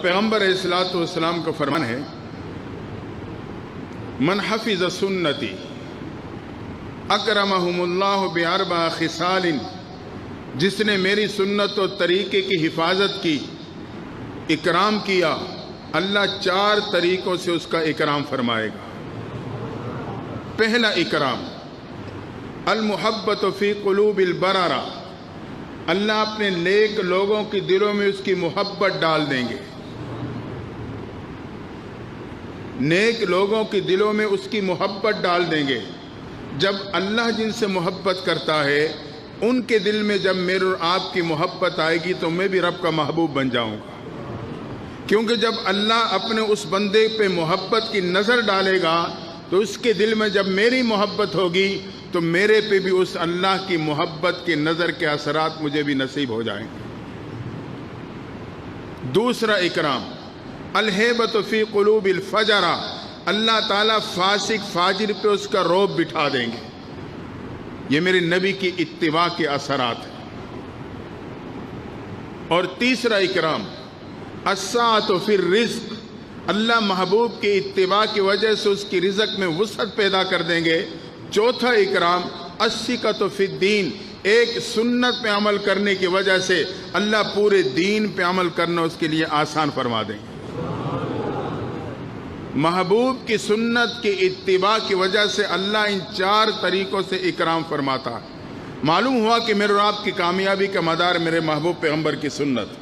पैगम्बर अलैहिस्सलातु वस्सलाम का फरमान है, मन हफिज़ सुन्नती अकरमहुमुल्लाहु बिअरबा खिसालिन, जिसने मेरी सुन्नत और तरीके की हिफाजत की, इकराम किया, अल्लाह 4 तरीकों से उसका इकराम फरमाएगा। पहला इकराम अल मुहब्बत फी कुलूबिल बरारा, अल्लाह अपने नेक लोगों के दिलों में उसकी मोहब्बत डाल देंगे। नेक लोगों के दिलों में उसकी मोहब्बत डाल देंगे। जब अल्लाह जिनसे मोहब्बत करता है, उनके दिल में जब मेरे और आपकी मोहब्बत आएगी तो मैं भी रब का महबूब बन जाऊंगा। क्योंकि जब अल्लाह अपने उस बंदे पे मोहब्बत की नज़र डालेगा तो उसके दिल में जब मेरी मोहब्बत होगी तो मेरे पे भी उस अल्लाह की मोहब्बत की नज़र के असरात मुझे भी नसीब हो जाएंगे। दूसरा इकराम अलहेबत फी कुलूबिल फजरा, अल्लाह ताला फासिक फाजिर पे उसका रौब बिठा देंगे। ये मेरे नबी की इत्तिबा के असरात हैं। और तीसरा इकराम अस्साअतु फिर रिज़्क़, अल्लाह महबूब की इत्तिबा की वजह से उसकी रिज़्क़ में वुसअत पैदा कर देंगे। चौथा इकराम अस्सिकतु फिद्दीन, एक सुन्नत पे अमल करने की वजह से अल्लाह पूरे दीन पे अमल करना उसके लिए आसान फरमा देंगे। महबूब की सुन्नत की इत्तिबा की वजह से अल्लाह इन 4 तरीकों से इकराम फरमाता है। मालूम हुआ कि मेरे और आपकी कामयाबी का मदार मेरे महबूब पैगंबर की सुन्नत।